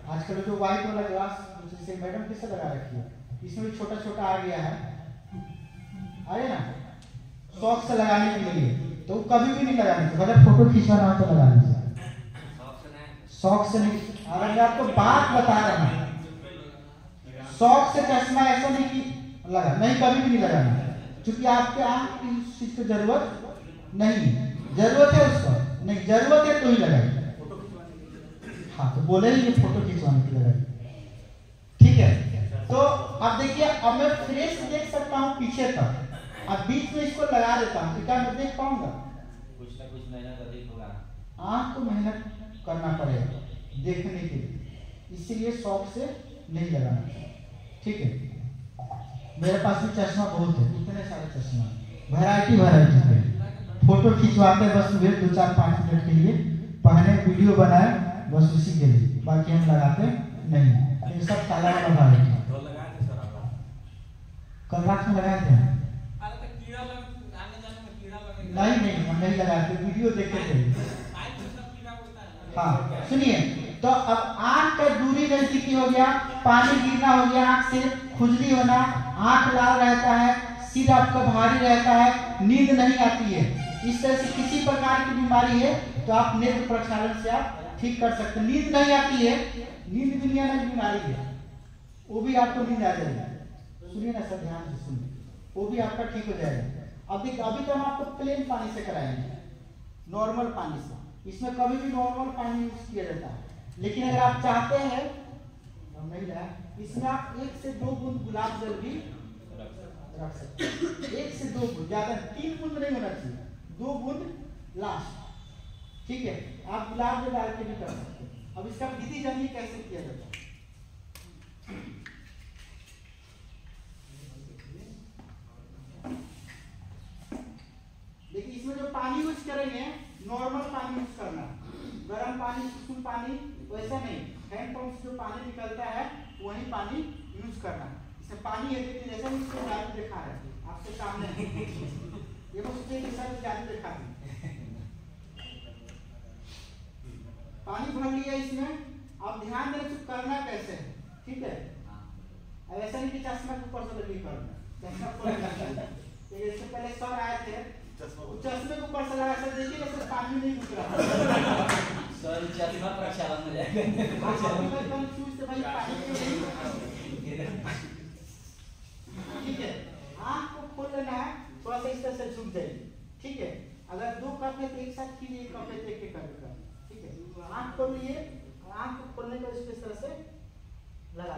आजकल जो व्हाइट वाला ग्लास जैसे मैडम किससे लगा रखी है, इसमें भी छोटा छोटा आ गया है, अरे ना, शौक से लगाने के लिए। तो कभी भी नहीं लगाने चाहिए, अगर फोटो खींचवाना हो तो लगा लीजिए, शौक से नहीं। और मैं आपको बात बता रहा हूँ, शौक से चश्मा ऐसा नहीं कि लगा, नहीं, कभी भी नहीं लगाना, क्योंकि आपके आंख की चीज की जरूरत नहीं है। जरूरत है उसको नहीं, जरूरत है तो ही लगाइए। हाँ, तो बोले ही ये फोटो खिंचवाने की लगाइए, ठीक है। तो अब देखिए, अब मैं फ्रेश देख सकता हूँ पीछे तक, अब बीच में इसको लगा देता हूँ, तो क्या मैं देख पाऊंगा? कुछ ना कुछ मेहनत अधिक होगा, आंख को मेहनत करना पड़ेगा देखने के लिए, इसीलिए शौक से नहीं लगाना चाहिए, ठीक है। मेरे पास भी चश्मा बहुत है, इतने सारे चश्मा, वैरायटी है। फोटो खिंचवाते बस सुबह 2-4-5 मिनट के लिए, पहने वीडियो बनाए बस उसी के लिए, बाकी हम लगाते नहीं। ये सब काला वाला वैरायटी कल रात में लगाए थे। नहीं, हम नहीं लगाते, वीडियो देखते थे। हाँ, सुनिए, तो अब आंख का दूरी नजदीकी हो गया, पानी गिरना हो गया, आंख से खुजली होना, आंख लाल रहता है, सिर आपका भारी रहता है, नींद नहीं आती है, इस तरह से किसी प्रकार की बीमारी है तो आप नेत्र प्रक्षालन से आप ठीक कर सकते हैं। नींद नहीं आती है, नींद दुनिया में बीमारी है, वो भी आपको नींद आ जाएगी। सुनिए ना सर, ध्यान से सुनिए, वो भी आपका ठीक हो जाएगा। अभी तो हम आपको प्लेन पानी से कराएंगे, नॉर्मल पानी से। इसमें कभी भी नॉर्मल पानी यूज किया जाता है, लेकिन अगर आप चाहते हैं हम नहीं रहा, इसमें आप 1 से 2 बूंद गुलाब जल भी रख सकते हैं। 1 से 2 बूंद, ज्यादा 3 बूंद नहीं होना चाहिए, 2 बूंद लास्ट, ठीक है। आप गुलाब जल डाल के भी कर सकते हैं। अब इसका विधि जानिए कैसे किया जाता है। देखिए इसमें जो पानी यूज करेंगे नॉर्मल पानी यूज करना, गर्म पानी, सुसुम पानी वैसा नहीं, हैंड पंप से जो पानी निकलता है वही पानी यूज करना। इसमें पानी है, देखिए जैसा इसको जादू दिखा है आपके सामने, ये बस सोचिए कि सर जादू दिखा दी। पानी भर लिया इसमें, आप ध्यान दें तो करना कैसे है, ठीक है। ऐसा नहीं कि चश्मा के ऊपर से लगी करना, चश्मा खोल करना। इससे पहले सर आए थे, चश्मे के ऊपर से लगा, सर देखिए सर पानी नहीं घुस रहा सर, चश्मा प्रक्षालन में जाएगा, कंफ्यूज से भाई पानी, ठीक है। आँख को खोल लेना है, थोड़ा सा इस तरह से झुक जाएगी, ठीक है। अगर 2 कप है तो एक साथ कीजिए, 1 कप है तो एक करके, ठीक है। आँख खोल लिए, आँख को खोलने के बाद इस तरह से लगा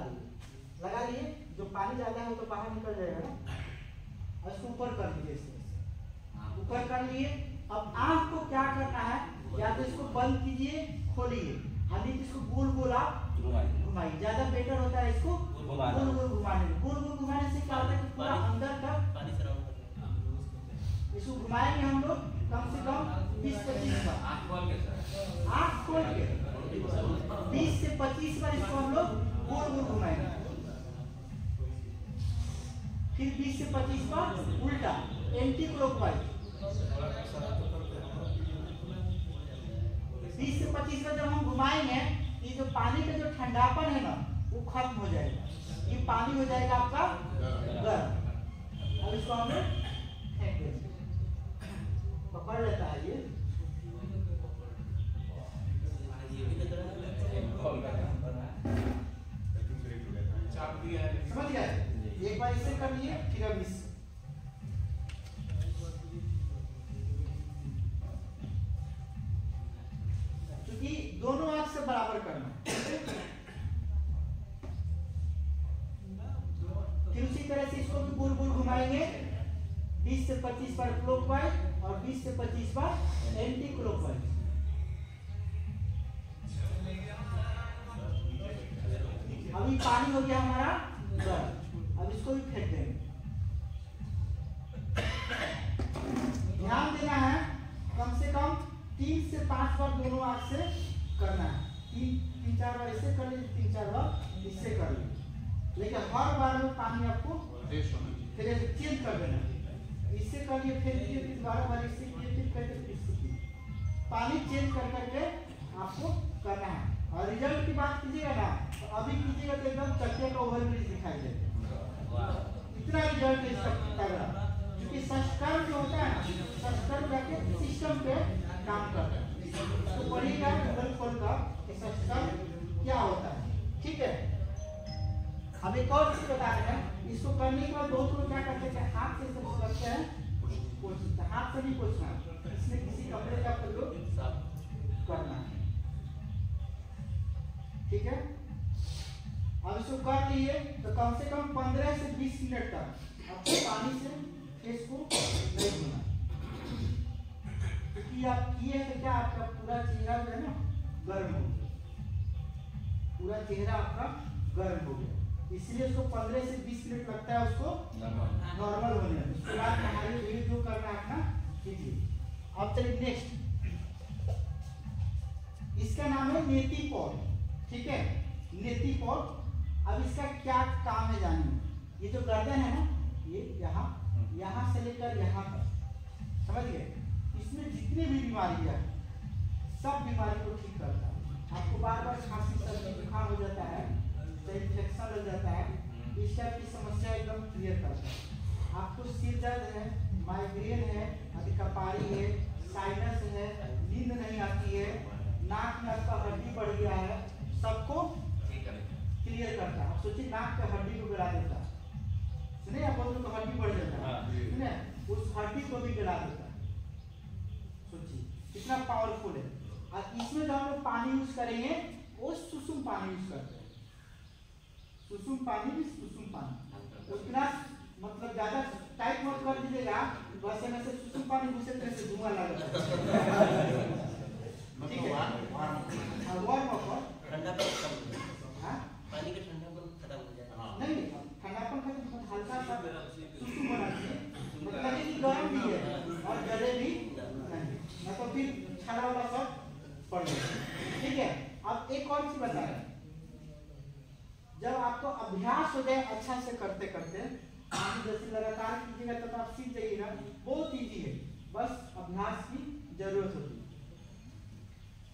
लिए, जो पानी ज्यादा है तो बाहर निकल जाएगा ना, और इसको ऊपर कर लीजिए, इस तरह से ऊपर कर लिए। अब आँख को क्या करना है, या तो इसको बंद कीजिए, खोलिए, यानी इसको गोल गोल आप घुमाइए, ज्यादा बेटर होता है इसको गोल गोल घुमाने में। गोल गोल घुमाने से क्या होता है कि पूरा अंदर तक इसको घुमाएंगे हम लोग कम से कम 20-25 बार, आँख खोल के 20 से 25 बार इसको हम लोग गोल गोल घुमाएंगे। फिर 20 से 25 बार उल्टा एंटी क्लॉकवाइज, 20 से 25 बार जब हम घुमाएंगे, ये जो पानी का जो ठंडापन है ना वो खत्म हो जाएगा, ये पानी हो जाएगा आपका गर्म। अब इसको हम फेंक देंगे, पकड़ लेता है ये, समझ गए। एक बार इसे कर लिए, फिर अब इससे, क्योंकि दोनों आंख से बराबर करना। फिर उसी तरह से इसको भी गोल गोल घुमाएंगे, 20 से 25 बार क्लॉकवाइज और 20 से 25 बार एंटी क्लॉकवाइज। अभी पानी हो गया हमारा गर्म, अब इसको भी फेंक देंगे। ध्यान देना है, कम से कम 3 से 5 बार दोनों आंख से करना है। 3-4 बार इससे कर लीजिए, 3-4 बार इससे कर लीजिए, लेकिन हर बार में पानी आपको फिर चेंज कर देना है। इससे कर लिए, फिर 12 बार इससे किए, फिर करके इससे किए, पानी चेंज कर करके आपको करना है। और रिजल्ट की बात कीजिएगा ना, तो अभी कीजिएगा तो एकदम चक्के का ओवरब्रिज दिखाई देगा, इतना रिजल्ट इसका तगड़ा। क्योंकि संस्करण जो होता है ना, संस्करण जाके सिस्टम पे काम करता है, तो पढ़िएगा गूगल खोल कर संस्करण क्या होता है, ठीक है। अब एक और चीज बता रहे हैं, इसको करने के बाद बहुत लोग क्या करते हैं, हाथ से सब करते हैं, हाथ से नहीं पोछना, इसमें किसी कपड़े का प्रयोग करना है, ठीक है। अब इसको कर लिए तो कम से कम 15 से 20 मिनट तक आपको पानी से फेस को नहीं धोना, क्योंकि आप किए तो क्या आपका पूरा चेहरा जो है ना गर्म हो गया, पूरा चेहरा आपका गर्म हो गया, इसलिए उसको 15 से 20 मिनट लगता है उसको नॉर्मल होने में। उसके बाद हमारे जो करना है अपना कीजिए। अब चलिए नेक्स्ट, इसका नाम है नेति पॉड, ठीक है, नेति पॉड। अब इसका क्या काम है जानिए। ये जो गर्दन है ना, ये यहाँ से लेकर यहाँ तक, समझ गए। इसमें जितनी भी बीमारी है सब बीमारी को ठीक करता है। आपको बार बार खांसी सर्दी जुकाम हो जाता है, चाहे इन्फेक्शन लग जाता है, इस टाइप की समस्या एकदम क्लियर करता है। आपको सिर दर्द है, माइग्रेन है, अधिकपारी है, साइनस है, नींद नहीं आती है, नाक में आपका हड्डी बढ़ गया है, सबको क्लियर करता है। आप सोचिए नाक के हड्डी को गिरा देता है, सुनिए आप बोलते तो हड्डी बढ़ जाता है, सुनिए उस हड्डी को भी गिरा देता है। सोचिए कितना पावरफुल है। और इसमें जो हम लोग पानी यूज करेंगे वो सुसुम पानी यूज करते हैं। सुसुम पानी भी सुसुम पानी उतना मतलब ज्यादा टाइट मत कर दीजिएगा, वैसे में से सुसुम पानी दूसरे तरह से धुआं लगता है। ठीक है, वार्म अप ठंडा पर हाँ पानी का ठंडापन खत्म हो जाएगा। नहीं ठंडापन का मतलब हल्का सा सुसुम बना चाहिए, मतलब कि गर्म भी है और गले भी नहीं, ना तो फिर छाला वाला सब पड़ जाएगा। ठीक है, अब एक और चीज बता रहे हैं, जब आपको अभ्यास हो जाए अच्छा से करते करते, आप जैसे लगातार कीजिएगा तो आप सीख जाइएगा। बहुत इजी है, बस अभ्यास की जरूरत होती है।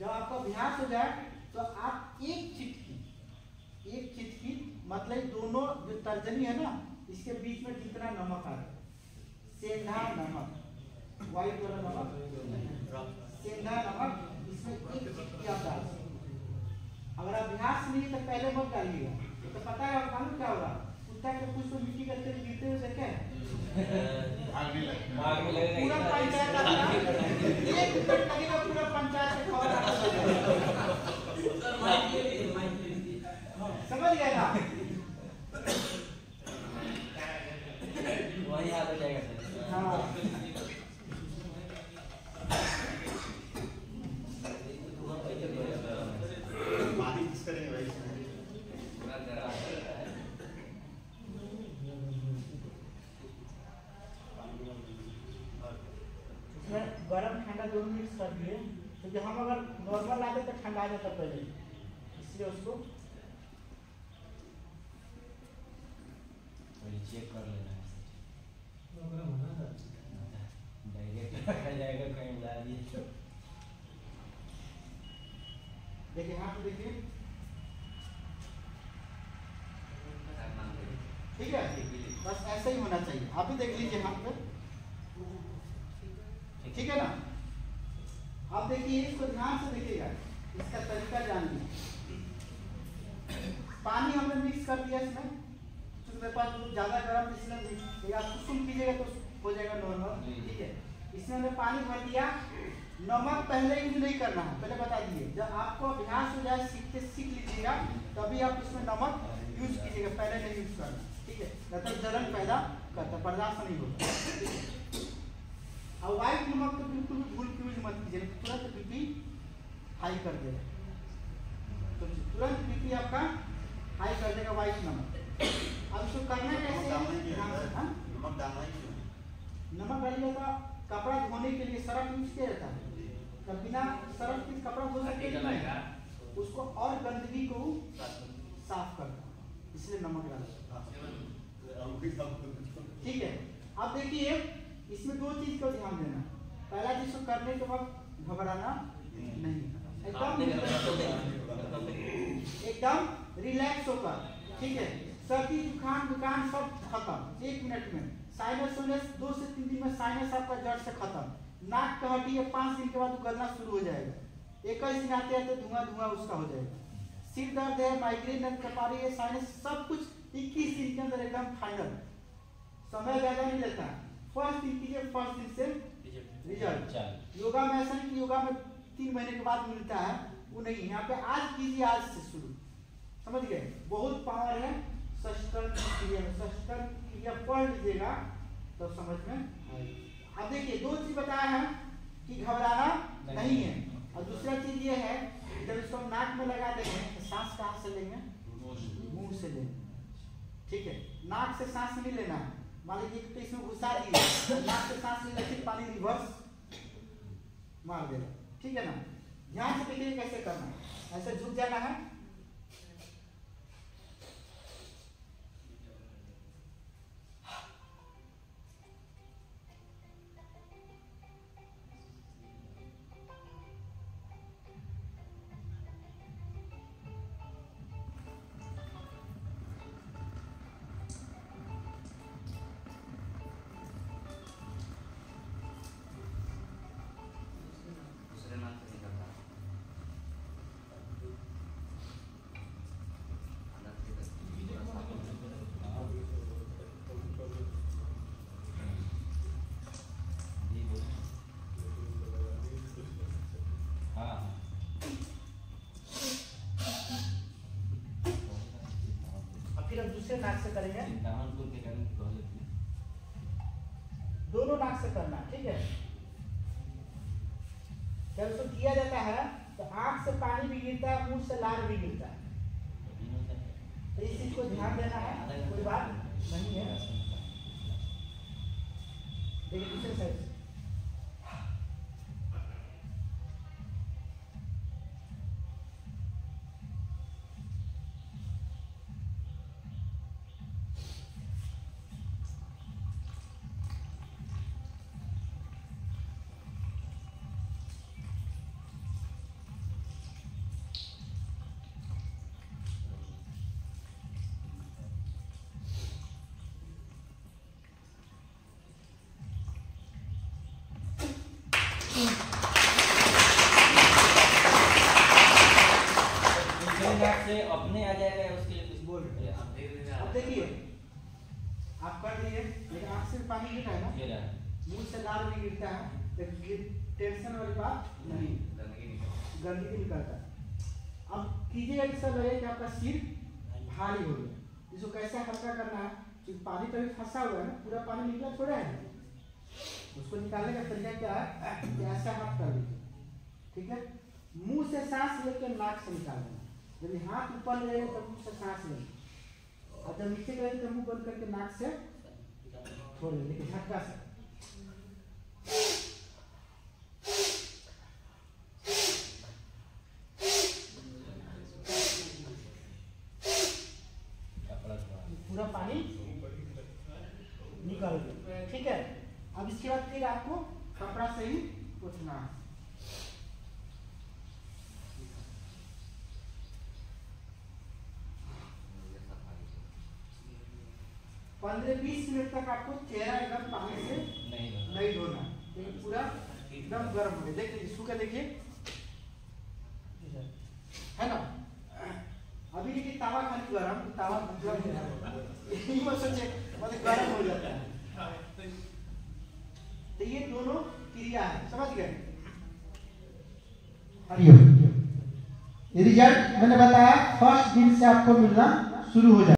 जब आपको अभ्यास हो जाए तो आप एक चिटकी मतलब दोनों जो तर्जनी है ना, इसके बीच में जितना नमक आ रहा है, सेंधा नमक, व्हाइट वाला नमक, सेंधा नमक, इसमें एक चिटकी आप डाल सकते। अगर अभ्यास नहीं है तो पहले मत डालिएगा, तो पता है आप मालूम क्या होगा, कुत्ता के कुछ तो मिट्टी का तेल गिरते हुए देखे भागने लगेगा। पूरा पंचायत एक मिनट लगेगा, पूरा पंचायत से खबर समझ गए ना। वही हाल हो जाएगा सर। हाँ पानी किस करेंगे भाई इसमें? गरम ठंडा दोनों मिक्स कर दिए, क्योंकि हम अगर नॉर्मल लाते तो ठंडा आ जाता पहले, इसलिए उसको चेक कर लेना है, डायरेक्ट रखा जाएगा कहीं ला दिए। देखिए यहाँ पे देखिए, ठीक है, बस ऐसे ही होना चाहिए। आप भी देख लीजिए यहाँ पे, ठीक है ना। आप देखिए इसको ध्यान से देखिएगा, इसका तरीका जानिए। पानी हमने मिक्स कर दिया इसमें, क्योंकि मेरे पास दूध ज्यादा गर्म इसलिए आप सुसुम कीजिएगा तो हो जाएगा नॉर्मल। ठीक है, इसमें हमने पानी भर दिया। नमक पहले यूज नहीं करना है, पहले बता दिए। जब आपको अभ्यास हो जाए, सीख लीजिएगा, तभी आप इसमें नमक यूज कीजिएगा, पहले नहीं यूज करना। ठीक है, नहीं तो जलन पैदा करता, बर्दाश्त नहीं होता। और व्हाइट नमक तो बिल्कुल भी भूल के यूज मत कीजिए, तुरंत बीपी हाई कर देगा, तो तुरंत बीपी आपका हाई कर देगा व्हाइट नमक। अब इसको करना कैसे है? नमक डालना ही क्यों? नमक डालिएगा तो कपड़ा धोने के लिए सरफ यूज किया जाता है, तो बिना सरफ के कपड़ा धो सकते हैं, उसको और गंदगी को साफ करता है, इसलिए नमक डालता है। ठीक है, अब देखिए इसमें दो चीज का ध्यान देना। पहला चीज को करने के वक्त घबराना नहीं, एकदम रिलैक्स होकर। ठीक है, सर्दी जुकाम सब खत्म 1 मिनट में। साइनस 2 से 3 दिन में साइनस आपका जड़ से खत्म। नाक का हड्डी है 5 दिन के बाद गलना शुरू हो जाएगा, 21 दिन आते आते धुआं उसका हो जाएगा। सिर दर्द है, माइग्रेन है, कपारी है, साइनस, सब कुछ 21 दिन के अंदर एकदम फाइनल। समय ज्यादा नहीं लेता, फर्स्ट दिन कीजिए, फर्स्ट दिन से रिजल्ट। योगा में ऐसा नहीं कि योगा में 3 महीने के बाद मिलता है, वो नहीं। यहाँ पे आज कीजिए, आज से शुरू, समझ गए? बहुत पावर है सस्टर क्रिया पढ़ लीजिएगा तो समझ में आएगा। अब देखिए 2 चीज बताया है कि घबराना नहीं है, और दूसरा चीज ये है जब इसको नाक में लगा देंगे तो सांस कहाँ से लेंगे? मुंह से लेंगे। ठीक है, नाक से सांस नहीं लेना है। मान लीजिए तो इसमें घुसा दिए, नाक से सांस लेना, फिर पानी रिवर्स मार देगा। ठीक है ना, ध्यान से देखिए कैसे करना है। ऐसे झुक जाना है, दूसरे नाक से करेंगे। दामनपुर के कारण कॉलेज में दोनों नाक से करना, ठीक है। जब उसको किया जाता है तो आंख से पानी भी गिरता है, मुंह से लार भी गिरता है, तो इस चीज को ध्यान देना है, कोई बात नहीं है। देखिए दूसरे साइड से से अपने आ जाएगा या उसके लिए कुछ बोल रहे हैं? अब देखिए आप कर लिए, लेकिन आंख से पानी गिर रहा है ना, मुंह से लार भी गिरता है, तो ये टेंशन वाली बात नहीं, गंदगी निकलता है। अब कीजिएगा ऐसा लगे कि आपका सिर भारी हो गया, इसको कैसे हल्का करना है, क्योंकि पानी तो अभी फंसा हुआ है ना, पूरा पानी निकला थोड़ा है, उसको निकालने का तरीका क्या है कि ऐसा हाथ कर लीजिए, ठीक है। मुंह से सांस लेकर नाक से निकाल देना, जब हाथ ऊपर ले तो मुंह से सांस लें, और जब नीचे करें तो मुंह बंद करके नाक से छोड़ दें, लेकिन झटका से। पूरा पानी निकल गया, ठीक है। अब इसके बाद फिर आपको कपड़ा से ही पोंछना है। पंद्रह 20 मिनट तक आपको चेहरा एकदम पानी से नहीं धोना, लेकिन पूरा एकदम गर्म हो गया। देख लीजिए, छू के देखिए, है ना। अभी देखिए तावा खाली गर्म, तावा मतलब यही मत सोचे मतलब गर्म हो जाता है। तो ये दोनों क्रिया है, समझ गए। हरिओम। ये रिजल्ट मैंने बताया फर्स्ट दिन से आपको मिलना शुरू हो जाए।